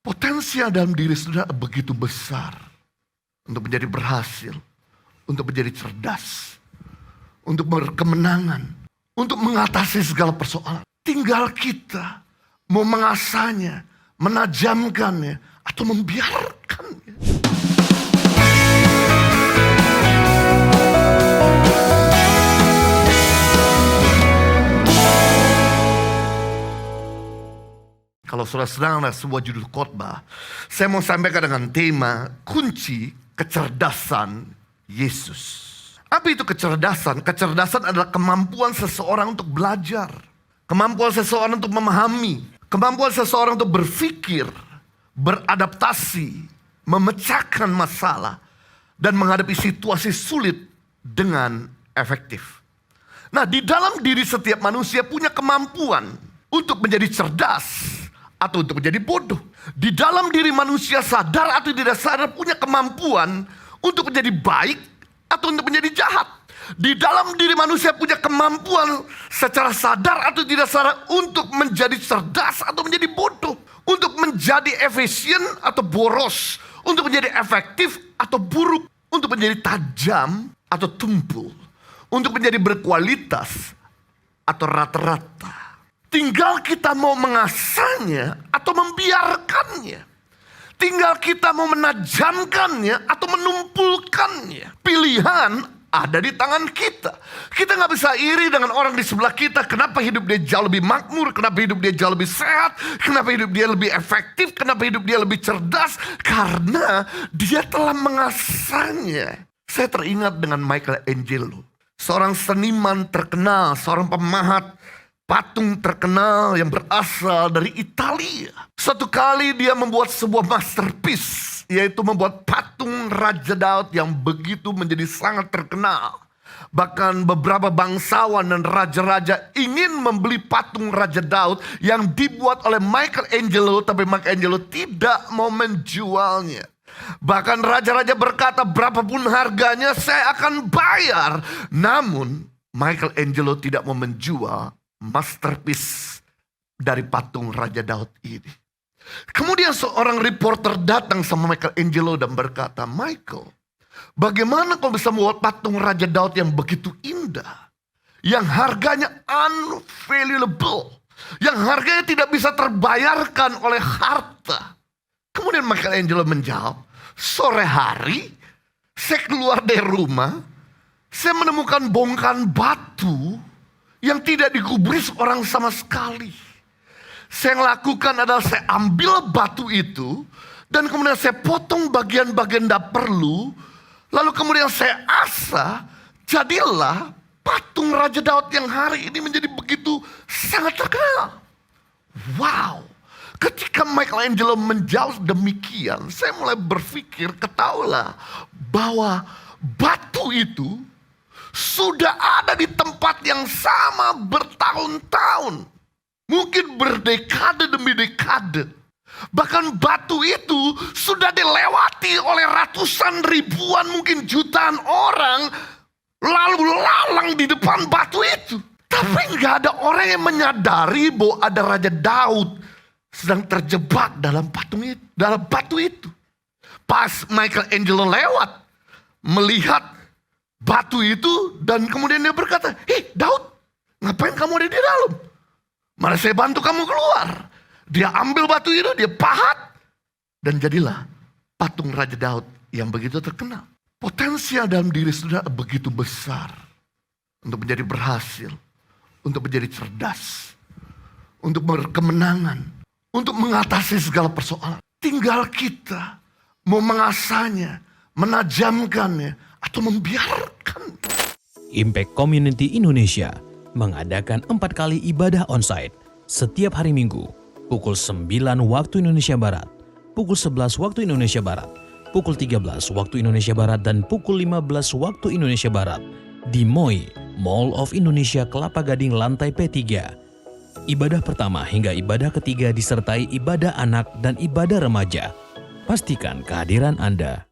Potensial dalam diri saudara begitu besar untuk menjadi berhasil, untuk menjadi cerdas, untuk berkemenangan, untuk mengatasi segala persoalan. Tinggal kita mau mengasahnya, menajamkannya, atau membiarkannya. Kalau saudara sedang ada sebuah judul khotbah, saya mau sampaikan dengan tema kunci kecerdasan Yesus. Apa itu kecerdasan? Kecerdasan adalah kemampuan seseorang untuk belajar, kemampuan seseorang untuk memahami, kemampuan seseorang untuk berpikir, beradaptasi, memecahkan masalah, dan menghadapi situasi sulit dengan efektif. Nah, di dalam diri setiap manusia punya kemampuan untuk menjadi cerdas atau untuk menjadi bodoh. Di dalam diri manusia sadar atau tidak sadar punya kemampuan untuk menjadi baik atau untuk menjadi jahat. Di dalam diri manusia punya kemampuan secara sadar atau tidak sadar untuk menjadi cerdas atau menjadi bodoh. Untuk menjadi efisien atau boros. Untuk menjadi efektif atau buruk. Untuk menjadi tajam atau tumpul. Untuk menjadi berkualitas atau rata-rata. Tinggal kita mau mengasahnya atau membiarkannya. Tinggal kita mau menajamkannya atau menumpulkannya. Pilihan ada di tangan kita. Kita gak bisa iri dengan orang di sebelah kita. Kenapa hidup dia jauh lebih makmur? Kenapa hidup dia jauh lebih sehat? Kenapa hidup dia lebih efektif? Kenapa hidup dia lebih cerdas? Karena dia telah mengasahnya. Saya teringat dengan Michelangelo. Seorang seniman terkenal, seorang pemahat patung terkenal yang berasal dari Italia. Suatu kali dia membuat sebuah masterpiece, yaitu membuat patung Raja Daud yang begitu menjadi sangat terkenal. Bahkan beberapa bangsawan dan raja-raja ingin membeli patung Raja Daud yang dibuat oleh Michelangelo, tapi Michelangelo tidak mau menjualnya. Bahkan raja-raja berkata, berapapun harganya saya akan bayar. Namun Michelangelo tidak mau menjual masterpiece dari patung Raja Daud ini. Kemudian seorang reporter datang sama Michelangelo dan berkata, Michael, bagaimana kau bisa membuat patung Raja Daud yang begitu indah, yang harganya unvaluable, yang harganya tidak bisa terbayarkan oleh harta? Kemudian Michelangelo menjawab, sore hari saya keluar dari rumah, saya menemukan bongkahan batu yang tidak digubris orang sama sekali. Saya yang lakukan adalah saya ambil batu itu dan kemudian saya potong bagian-bagian tidak perlu. Lalu kemudian saya asah, jadilah patung Raja Daud yang hari ini menjadi begitu sangat terkenal. Wow. Ketika Michelangelo menjawab demikian, saya mulai berpikir, ketahuilah bahwa batu itu sudah ada di tempat yang sama bertahun-tahun. Mungkin berdekade demi dekade. Bahkan batu itu sudah dilewati oleh ratusan ribuan, mungkin jutaan orang. Lalu lalang di depan batu itu. Tapi gak ada orang yang menyadari bahwa ada Raja Daud sedang terjebak dalam patung itu, dalam batu itu. Pas Michelangelo lewat, melihat batu itu dan kemudian dia berkata, "Hei Daud, ngapain kamu ada di dalam? Mari saya bantu kamu keluar." Dia ambil batu itu, dia pahat, dan jadilah patung Raja Daud yang begitu terkenal. Potensial dalam diri saudara begitu besar untuk menjadi berhasil, untuk menjadi cerdas, untuk berkemenangan, untuk mengatasi segala persoalan. Tinggal kita mau mengasahnya, menajamkannya, atau membiarkan. Impact Community Indonesia mengadakan 4 kali ibadah onsite setiap hari Minggu pukul 9 waktu Indonesia Barat, pukul 11 waktu Indonesia Barat, pukul 13 waktu Indonesia Barat, dan pukul 15 waktu Indonesia Barat di MOI, Mall of Indonesia Kelapa Gading lantai P3. Ibadah pertama hingga ibadah ketiga disertai ibadah anak dan ibadah remaja. Pastikan kehadiran Anda.